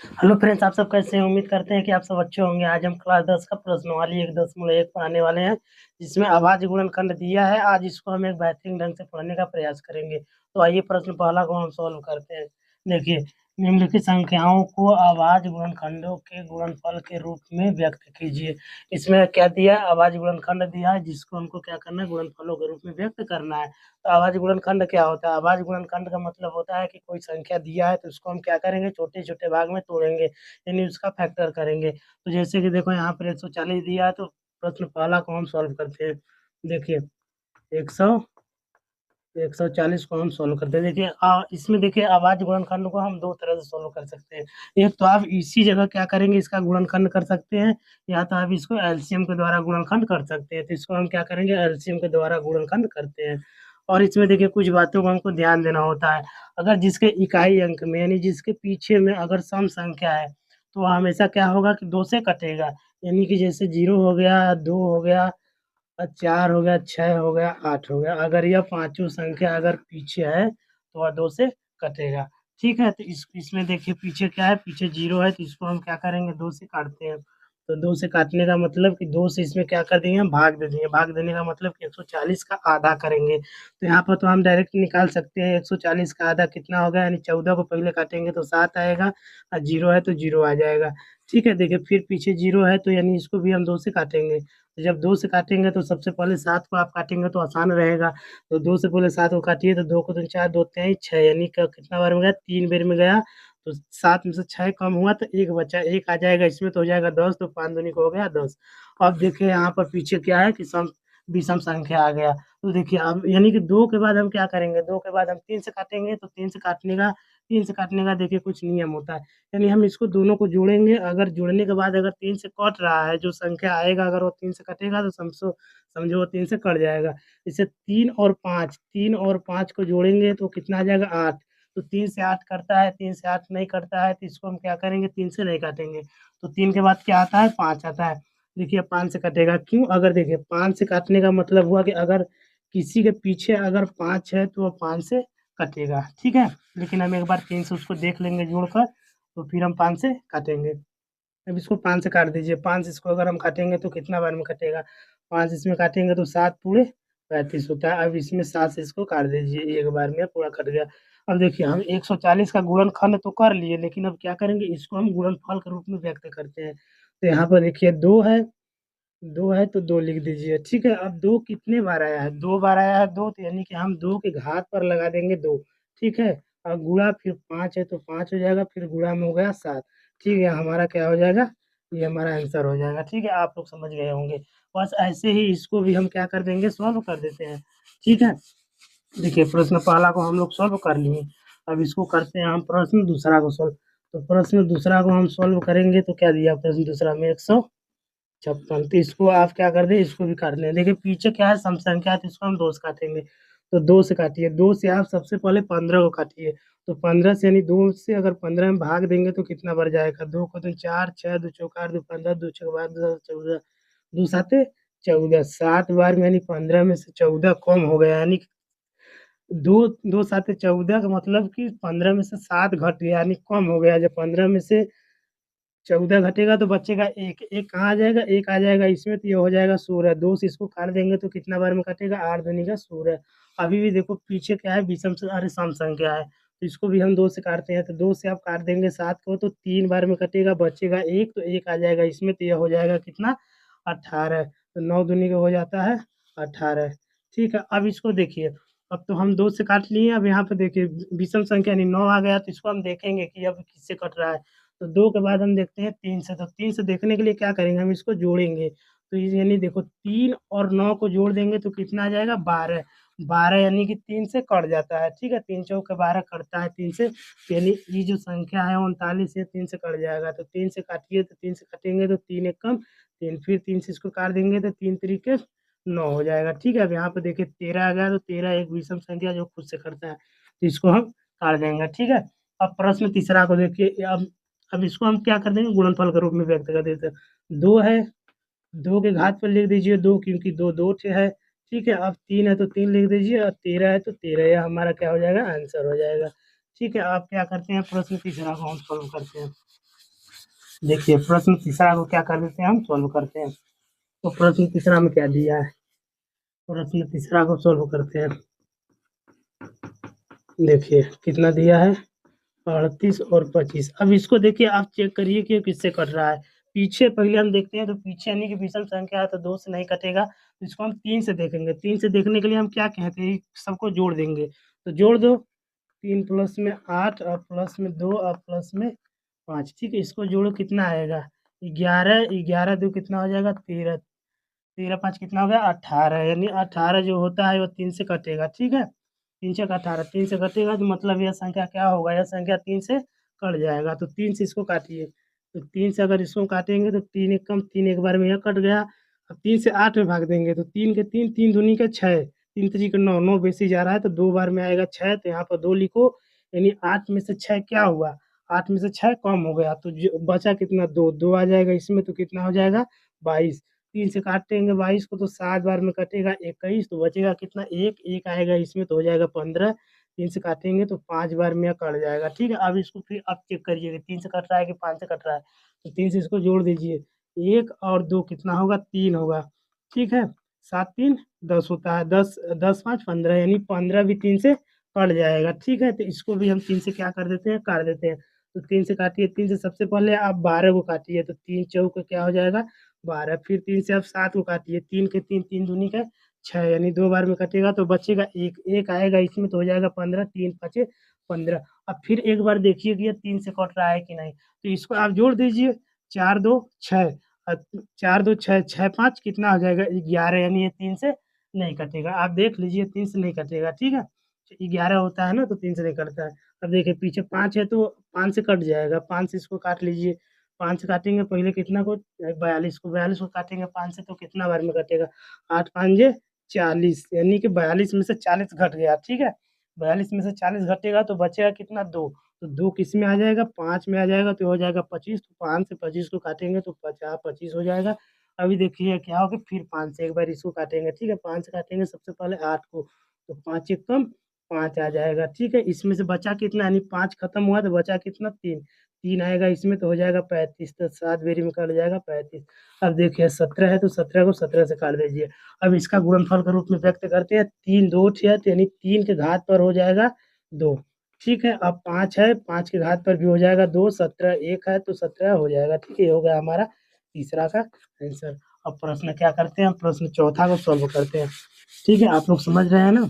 Hello friends, आप सब कैसे हैं? उम्मीद करते हैं कि आप सब अच्छे होंगे। आज हम क्लास 10 का प्रश्नावली 1.1 पढ़ाने वाले हैं, जिसमें अभाज्य गुणनखंड दिया है। आज इसको हम एक बेहतरीन ढंग से पढ़ने का प्रयास करेंगे। तो आइए प्रश्न पहला को हम सॉल्व करते हैं। देखिए, निम्नलिखित संख्याओं को अभाज्य गुणनखंडों के गुणनफल के रूप में व्यक्त कीजिए। इसमें क्या दिया है? अभाज्य गुणनखंड दिया है, जिसको हमको क्या करना है? गुणनफलों के रूप में व्यक्त करना है। तो अभाज्य गुणनखंड क्या होता है? अभाज्य गुणनखंड का मतलब होता है कि कोई संख्या दिया है तो उसको हम क्या करेंगे? छोटे छोटे भाग में तोड़ेंगे, यानी उसका फैक्टर करेंगे। तो जैसे कि देखो, यहाँ पर 140 दिया है, तो प्रश्न पहला को हम सॉल्व करते हैं। देखिए, 100 140 को हम सोल्व करते हैं। देखिए, इसमें देखिए, अभाज्य गुणनखंड को हम दो तरह से सोल्व कर सकते हैं। एक तो आप इसी जगह क्या करेंगे? इसका गुणनखंड कर सकते हैं, या तो आप इसको एलसीएम के द्वारा गुणनखंड कर सकते हैं। तो इसको हम क्या करेंगे? एलसीएम के द्वारा गुणनखंड करते हैं। और इसमें देखिए, कुछ बातों को हमको ध्यान देना होता है। अगर जिसके इकाई अंक में, यानी जिसके पीछे में अगर सम संख्या है, तो हमेशा क्या होगा कि 2 से कटेगा। यानी कि जैसे 0 हो गया, 2 हो गया, 4 हो गया, 6 हो गया, 8 हो गया। अगर यह पांचों संख्या अगर पीछे है, तो वह 2 से कटेगा। ठीक है, तो इसमें देखिए, पीछे क्या है? पीछे 0 है, तो इसको हम क्या करेंगे? 2 से काटते हैं। तो 2 से काटने का मतलब कि 2 से इसमें क्या कर देंगे? हम भाग दे देंगे। भाग देने का मतलब कि 140 का आधा करेंगे। तो यहाँ पर तो हम डायरेक्ट निकाल सकते हैं। 140 का आधा कितना होगा? यानी 14 को पहले काटेंगे तो 7 आएगा, और 0 है तो 0 आ जाएगा। ठीक है, देखिए, फिर पीछे 0 है, तो यानी इसको भी हम 2 से काटेंगे। तो जब 2 से काटेंगे तो सबसे पहले 7 को आप काटेंगे तो आसान रहेगा। तो 2 से पहले 7 को काटिए, तो 2 को 2 4, 2 तेईस 6, यानी कितना बार में गया? 3 बार में गया। तो 7 में से 6 कम हुआ तो 1 बचा, 1 आ जाएगा इसमें, तो हो जाएगा 10। तो 5 दूनी को हो गया 10। अब देखिए, यहाँ पर पीछे क्या है कि विषम संख्या आ गया। तो देखिए, अब यानी कि 2 के बाद हम क्या करेंगे? 2 के बाद हम 3 से काटेंगे। तो 3 से काटने का देखिए कुछ नियम होता है। यानी हम इसको दोनों को जोड़ेंगे। अगर जोड़ने के बाद अगर 3 से कट रहा है, जो संख्या आएगा अगर वो 3 से कटेगा, तो समझो वो 3 से कट जाएगा। इसे 3 और 5 को जोड़ेंगे तो कितना आ जाएगा? 8। तो 3 से 8 कटता है, 3 से 8 नहीं कटता है, तो इसको हम क्या करेंगे? 3 से नहीं काटेंगे। तो 3 के बाद क्या आता है? 5 आता है। देखिए, 5 से कटेगा क्यों? अगर देखिए, 5 से काटने का मतलब हुआ कि अगर किसी के पीछे अगर 5 है, तो वो 5 से कटेगा। ठीक है, लेकिन हम एक बार 3 से उसको देख लेंगे जोड़कर, तो फिर हम 5 से काटेंगे। अब इसको 5 से काट दीजिए। 5 इसको अगर हम काटेंगे तो कितना बार में कटेगा? 5 इसमें काटेंगे तो 7 पूरे 35 होता है। अब इसमें 7 से इसको काट दीजिए, एक बार में पूरा कट गया। अब देखिए, हम 140 का गुणनखंड तो कर लिए, लेकिन अब क्या करेंगे? इसको हम गुणनफल के रूप में व्यक्त करते हैं। तो यहाँ पर देखिए, 2 है तो 2 लिख दीजिए। ठीक है, अब 2 कितने बार आया है? 2 बार आया है 2, तो यानी कि हम 2 के घात पर लगा देंगे 2। ठीक है, और गुणा फिर 5 है तो 5 हो जाएगा, फिर गुणा में हो गया 7। ठीक है, हमारा क्या हो जाएगा? ये हमारा आंसर हो जाएगा। ठीक है, आप लोग समझ गए होंगे। बस ऐसे ही इसको भी हम क्या कर देंगे? सॉल्व कर देते हैं। ठीक है, देखिए, प्रश्न पहला को हम लोग सॉल्व कर लिए। अब इसको करते हैं हम प्रश्न दूसरा को सॉल्व। तो प्रश्न दूसरा को हम सॉल्व करेंगे तो क्या दिया प्रश्न दूसरा में? 156। तो इसको आप क्या कर दें? इसको भी काट लें। देखिए, पीछे क्या है? सम संख्या है, तो इसको हम 2 से काटेंगे। तो 2 से काटिए। 2 से आप सबसे पहले 15 को काटिए। तो 15 से, यानी 2 से अगर 15 में भाग देंगे तो कितना बढ़ जाएगा? 2 को 2 4, 6 2 चौक 8, 2 15, 2 छक 12, 2 14, 2 साते 14, 7 बार में, यानी 15 में से 14 कम हो गया। यानी दो 2 साते 14 का मतलब कि 15 में से 7 घट गया, यानी कम हो गया। जब 15 में से 14 घटेगा तो बचेगा 1। 1 कहाँ आ जाएगा? 1 आ जाएगा इसमें, तो ये हो जाएगा 16। 2 से इसको काट देंगे तो कितना बार में कटेगा? 8 दूनी का 16। अभी भी देखो, पीछे क्या है? विषम से, अरे, सम संख्या है, तो इसको भी हम 2 से काटते हैं। तो 2 से आप काट देंगे 7 को, तो 3 बार में कटेगा, बचेगा 1। तो 1 आ जाएगा इसमें, तो यह हो जाएगा कितना? 18। तो 9 दूनी का हो जाता है 18। ठीक है, अब इसको देखिए। अब तो हम 2 से काट लिए। अब यहाँ पे देखिए, विषम संख्या यानी 9 आ गया, तो इसको हम देखेंगे कि अब किससे कट रहा है। तो 2 के बाद हम देखते हैं 3 से। तो 3 से देखने के लिए क्या करेंगे? हम इसको जोड़ेंगे। तो ये यानी देखो, 3 और 9 को जोड़ देंगे तो कितना आ जाएगा? 12। 12 यानी कि 3 से कट जाता है। ठीक है, 3 चौक के 12 कटता है 3 से। तो यानी ये जो संख्या है 39 है, 3 से कट जाएगा। तो 3 से काटिए, तो 3 से कटेंगे तो 3 एक कम 3, फिर 3 से इसको काट देंगे तो 3 तरीके 9 हो जाएगा। ठीक है, अब यहाँ पे देखिए 13 आ गया। तो 13 एक विषम संख्या जो खुद से करता है, तो इसको हम काट देंगे। ठीक है, अब प्रश्न तीसरा को देखिए। अब इसको हम क्या कर देंगे? गुणनफल के रूप में व्यक्त कर देते हैं। 2 है, 2 के घात पर लिख दीजिए 2, क्योंकि 2 2 ठे है। ठीक है, अब 3 है तो 3 लिख दीजिए, और 13 है तो 13, यह हमारा क्या हो जाएगा? आंसर हो जाएगा। ठीक है, आप क्या करते हैं? प्रश्न तीसरा को हम सॉल्व करते हैं। देखिए प्रश्न तीसरा को क्या कर देते हैं, हम सॉल्व करते हैं। तो प्रश्न तीसरा में क्या दिया है, प्रश्न तीसरा को सॉल्व करते हैं। देखिए कितना दिया है, 38 और 25। अब इसको देखिए आप चेक करिए कि किससे कट रहा है। पीछे पहले हम देखते हैं, तो पीछे यानी कि विषम संख्या है तो 2 से नहीं कटेगा, तो इसको हम 3 से देखेंगे। 3 से देखने के लिए हम क्या कहते हैं, सबको जोड़ देंगे। तो जोड़ दो, 3 प्लस में 8 और प्लस में 2 और प्लस में 5। ठीक है, इसको जोड़ो कितना आएगा, 11। 11 दो कितना हो जाएगा, 13। 13 5 कितना हो गया, 18। यानी 18 जो होता है वो 3 से कटेगा। ठीक है, 3 छक 18, 3 से कटेगा तो मतलब यह संख्या क्या होगा, यह संख्या 3 से कट जाएगा। तो 3 से इसको काटिए, तो 3 से अगर इसको काटेंगे तो 3 एक कम, 3 एक बार में यह कट गया। अब 3 से 8 में भाग देंगे तो 3 के 3, 3 दूनी के 6, 3 3 के 9, 9 बेसी जा रहा है तो 2 बार में आएगा 6, तो यहाँ पर 2 लिखो। यानी 8 में से 6 क्या हुआ, 8 में से 6 कम हो गया, तो जो बचा कितना, 2 2 आ जाएगा इसमें, तो कितना हो जाएगा 22। 3 से काटेंगे 22 को तो 7 बार में कटेगा 21, तो बचेगा कितना, 1 1 आएगा इसमें तो हो जाएगा 15। 3 से काटेंगे तो 5 बार में यह कट जाएगा। ठीक है, अब इसको फिर आप चेक करिएगा 3 से कट रहा है कि 5 से कट रहा है। तो 3 से इसको जोड़ दीजिए, 1 और 2 कितना होगा, 3 होगा। ठीक है, 7 3 10 होता है, 10 10 5 15, यानी 15 भी 3 से कट जाएगा। ठीक है, तो इसको भी हम 3 से क्या कर देते हैं, काट देते हैं। तो 3 से काटिए, 3 से सबसे पहले आप 12 को काटिए, तो 3 चौक क्या हो जाएगा, 12। फिर 3 से आप 7 को काटिए, 3 के 3, 3 दूनी का 6, यानी 2 बार में कटेगा तो बचेगा 1 1 आएगा इसमें तो हो जाएगा 15। 3 5 15। अब फिर एक बार देखिए कि ये 3 से कट रहा है कि नहीं, तो इसको आप जोड़ दीजिए, 4 2 6, 4 2 6, 6 5 कितना हो जाएगा, 11। यानी ये 3 से नहीं कटेगा, आप देख लीजिए 3 से नहीं कटेगा। ठीक है, 11 होता है ना, तो 3 से नहीं कटता है। अब देखिए पीछे 5 है तो 5 से कट जाएगा, 5 से इसको काट लीजिए। 5 से काटेंगे पहले कितना को, 42 को, 42 को काटेंगे 5 से तो कितना बार में कटेगा, 8 5 जे 40, यानी कि 42 में से 40 घट गया। ठीक है, 42 में से 40 घटेगा तो बचेगा कितना, 2। तो 2 किस में आ जाएगा, 5 में आ जाएगा तो हो जाएगा 25। तो 5 से 25 को काटेंगे तो 50 25 हो जाएगा। अभी देखिए क्या होगा, फिर 5 से एक बार इसको काटेंगे। ठीक है, 5 से काटेंगे सबसे पहले 8 को, तो 5 एक कम 5 आ जाएगा। ठीक है, इसमें से बचा कितना, यानी 5 खत्म हुआ तो बचा कितना, 3। 3 आएगा इसमें तो हो जाएगा 35, तो 7 बेरी में कट जाएगा 35। अब देखिए 17 है तो 17 को 17 से काट दीजिए। अब इसका गुणनफल के रूप में व्यक्त करते हैं, 3 2 6, यानी 3 के घात पर हो जाएगा 2। ठीक है, अब 5 है, 5 के घात पर भी हो जाएगा 2, 17 1 है तो 17 हो जाएगा। ठीक है, ये हो गया हमारा तीसरा का आंसर। अब प्रश्न क्या करते हैं, प्रश्न चौथा को सॉल्व करते हैं। ठीक है, आप लोग समझ रहे हैं ना,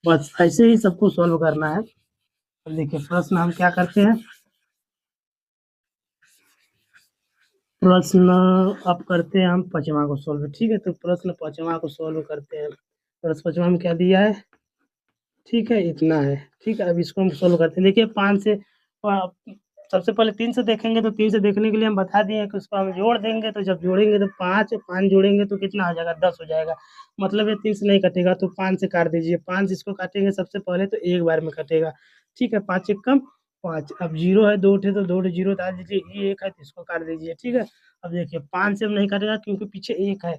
बस ऐसे ही सबको सॉल्व करना है। अब देखिए प्रश्न हम क्या करते हैं, प्रश्न अब करते हैं हम पाँचवा को सॉल्व। ठीक है, तो प्रश्न पाँचवा को सॉल्व करते हैं। प्रश्न पाँचवा में क्या दिया है, ठीक है इतना है। ठीक है, अब इसको हम सॉल्व करते हैं। देखिए 5 से सबसे पहले 3 से देखेंगे, तो 3 से देखने के लिए हम बता दिए कि उसको हम जोड़ देंगे, तो जब जोड़ेंगे तो 5 5 जोड़ेंगे तो कितना हो जाएगा, 10 हो जाएगा। मतलब ये 3 से नहीं कटेगा तो 5 से काट दीजिए। 5 से इसको काटेंगे सबसे पहले तो एक बार में कटेगा। ठीक है, 5 एक कम 5। अब 0 है, 2 उठे तो 2 0 डाल दीजिए, ये 1 है तो इसको काट दीजिए। ठीक है, अब देखिए 5 से अब नहीं कटेगा क्योंकि पीछे 1 है,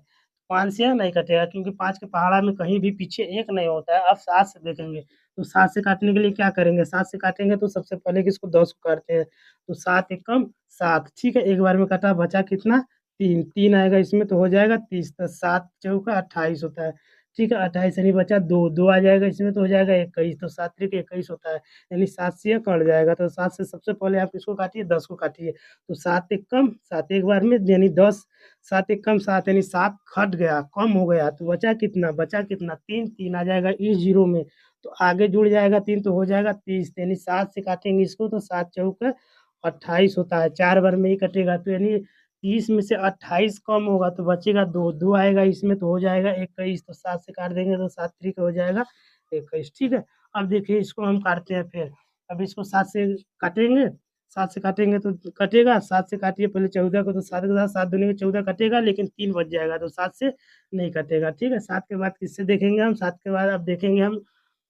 5 से नहीं कटेगा क्योंकि 5 के पहाड़ा में कहीं भी पीछे 1 नहीं होता है। अब 7 से देखेंगे, तो 7 से काटने के लिए क्या करेंगे, 7 से काटेंगे तो सबसे पहले किसको, 10 को काटते हैं, तो 7 एक कम 7। ठीक है, एक बार में काटा, बचा कितना, 3 3 आएगा इसमें तो हो जाएगा 30, तो 7 चौका 28 होता है। ठीक है, 28 यानी बचा 2 2 आ जाएगा इसमें तो हो जाएगा 21, तो 7 त्रिक 21 होता है, यानी 7 से यह कट जाएगा। तो 7 से सबसे पहले आप किसको काटिए, 10 को काटिए, तो 7 एक कम 7 एक बार में यानी 10, 7 एक कम 7 यानी 7 कट गया, कम हो गया, तो बचा कितना, बचा कितना, 3 3 आ जाएगा इस जीरो में, तो आगे जुड़ जाएगा 3 तो हो जाएगा 30, यानी 7 से काटेंगे इसको तो 7 चौक 28 होता है, 4 बार में ही कटेगा, तो यानी 30 में से 28 कम होगा तो बचेगा 2 2 आएगा इसमें तो हो जाएगा 21, तो 7 से काट देंगे तो 7 त्रिक हो जाएगा 21। ठीक है, अब देखिए इसको हम काटते हैं फिर। अब इसको 7 से काटेंगे, 7 से काटेंगे तो कटेगा, 7 से काटिए पहले 14 को, तो 7 के साथ 7 दूनी में 14 कटेगा, लेकिन 3 बच जाएगा तो 7 से नहीं कटेगा। ठीक है, 7 के बाद किससे देखेंगे हम, 7 के बाद अब देखेंगे हम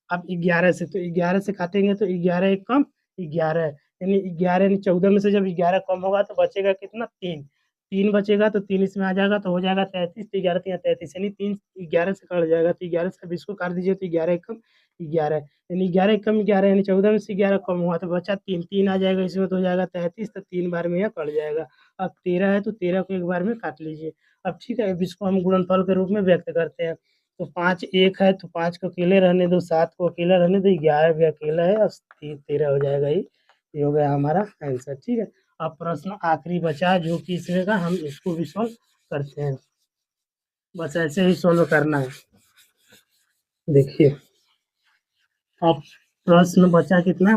अब 11 से, तो 11 से काटेंगे तो 11 एक कम 11, यानी 11 यानी 14 में से जब 11 कम होगा तो बचेगा कितना, 3। 3 बचेगा तो 3 इसमें आ जाएगा तो हो जाएगा 33, तो 11 3 33, यानी 3 11 से कट जाएगा, तो 11 से अब इसको काट दीजिए तो 11 एक कम 11, यानी 11 कम 11 यानी 14 में से 11 कम हुआ तो बचा 3, 3 आ जाएगा इसमें तो हो जाएगा 33, तो 3 बार में यह कट जाएगा। अब 13 है तो 13 को एक बार में काट लीजिए। अब ठीक है, अब इसको हम गुणनफल के रूप में व्यक्त करते हैं। तो 5 1 है तो 5 को अकेले रहने दो, 7 को अकेला रहने दो, 11 भी अकेला है और 13 हो जाएगा ये हो गया हमारा आंसर। ठीक है, अब प्रश्न आखिरी बचा जो कि इसमें का, हम इसको भी सॉल्व करते हैं। बस ऐसे ही सॉल्व करना है। देखिए, अब प्रश्न बचा कितना,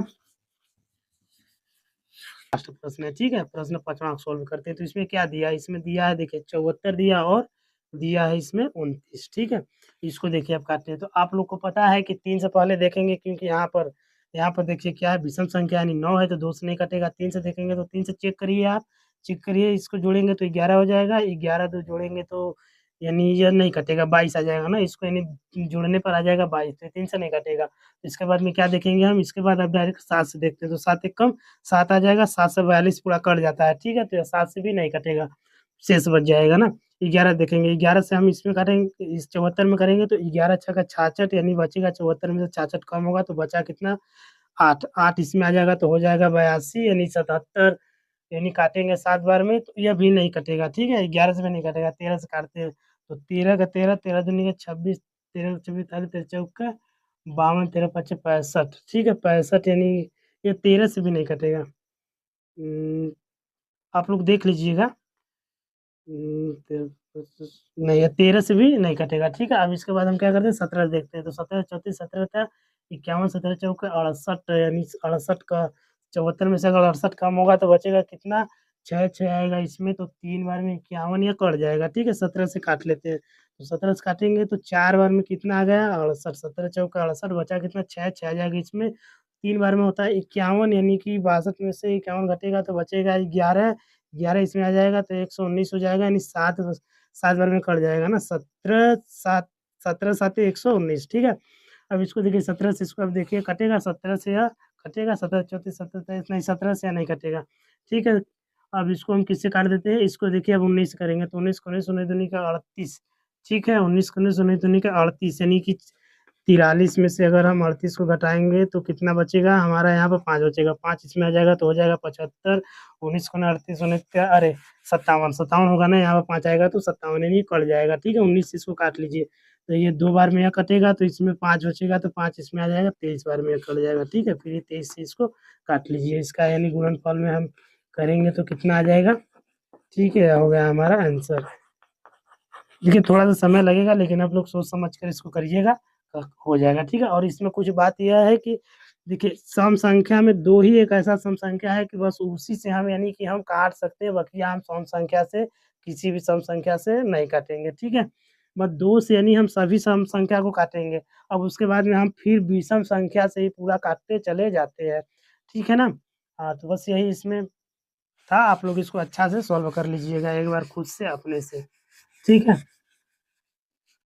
लास्ट प्रश्न है। ठीक है, प्रश्न 5वां सॉल्व करते हैं। तो इसमें क्या दिया है, इसमें दिया है देखिए 74 दिया और दिया है इसमें 29। ठीक है, इसको देखिए आप काटते हैं तो आप लोग को पता है कि 3 से पहले देखेंगे, क्योंकि यहाँ पर देखिए क्या है, विषम संख्या यानी 9 है तो 2 से नहीं कटेगा। 3 से देखेंगे तो 3 से चेक करिए आप, चेक करिए, इसको जोड़ेंगे तो 11 हो जाएगा, 11 2 जोड़ेंगे तो यानी यह नहीं कटेगा, 22 आ जाएगा ना, इसको यानी जोड़ने पर आ जाएगा 22, तो 3 से नहीं कटेगा। इसके बाद में क्या देखेंगे हम, इसके बाद अब डायरेक्ट 7 से देखते हैं तो 7 एक कम 7 आ जाएगा, 7 से 42 पूरा कट जाता है। ठीक है, तो 7 से भी नहीं कटेगा, शेष बच जाएगा ना। 11 देखेंगे, 11 से हम इसमें करेंगे, इस 74 में करेंगे तो 11 छक्का 66 यानी बचेगा, 74 में से 66 कम होगा तो बचा कितना, 8, 8 इसमें आ जाएगा तो हो जाएगा 82 यानी 77, यानी काटेंगे 7 बार में तो यह भी नहीं कटेगा। ठीक है, 11 से भी नहीं कटेगा, 13 से काटते हैं तो 13 का 13, 13 दूनी का 26, 13 24 तारीख 13 चौका 52, 13 पच्चे 65। ठीक है, 65 यानी ये 13 से भी नहीं कटेगा। आप लोग देख लीजिएगा। नहीं, ये 13 से भी नहीं कटेगा। ठीक है, अब इसके बाद हम क्या करते हैं, 17 देखते हैं तो 17 34 17 था 51, 17 चौका 68 यानी 68 का 74 में से अगर 68 कम होगा तो बचेगा कितना, 6 6 आएगा इसमें तो 3 बार में 51 ये कट जाएगा। ठीक है, 17 से काट लेते हैं तो 17 से काटेंगे तो 4 बार में कितना आ गया, 68, 17 चौका 68 बचा कितना, 6 6 आ जाएगा इसमें, 3 बार में होता है 51 यानी कि 62 में से 51 घटेगा तो बचेगा 11, 11 इसमें आ जाएगा तो 119 हो जाएगा, यानी 7 7 बार में कट जाएगा ना, 17 7 17 7 119। ठीक है, अब इसको देखिए 17 से इसको अब देखिए कटेगा, 17 से या कटेगा, 17 34 17 23 नहीं, 17 से या नहीं कटेगा। ठीक है, अब इसको हम किससे काट देते हैं, इसको देखिए अब 19 करेंगे तो 19 को 19 19 दूनी का 38। ठीक है, 19 को 19 19 दूनी का 38 यानी कि 43 में से अगर हम 38 को घटाएंगे तो कितना बचेगा, हमारा यहाँ पर 5 बचेगा, 5 इसमें आ जाएगा तो हो जाएगा 75, 19 को 38 19 का अरे 57 57 होगा ना, यहाँ पर 5 आएगा तो 57 यानी कट जाएगा। ठीक है, 19 से इसको काट लीजिए तो ये 2 बार में यह कटेगा तो इसमें 5 बचेगा तो 5 इसमें आ जाएगा, 23 बार में यह कट जाएगा। ठीक है, फिर ये 23 से इसको काट लीजिए, इसका यानी गुणनफल में हम करेंगे तो कितना आ जाएगा। ठीक है, हो गया हमारा आंसर। देखिए थोड़ा सा समय लगेगा लेकिन आप लोग सोच समझ कर इसको करिएगा, हो जाएगा। ठीक है, और इसमें कुछ बात यह है कि देखिए सम संख्या में 2 ही एक ऐसा सम संख्या है कि बस उसी से हम यानी कि हम काट सकते हैं, बाकी हम सम संख्या से किसी भी सम संख्या से नहीं काटेंगे। ठीक है, बस 2 से यानी हम सभी सम संख्या को काटेंगे, अब उसके बाद में हम फिर विषम संख्या से ही पूरा काटते चले जाते हैं। ठीक है ना, हाँ तो बस यही इसमें था, आप लोग इसको अच्छा से सॉल्व कर लीजिएगा एक बार खुद से अपने से। ठीक है।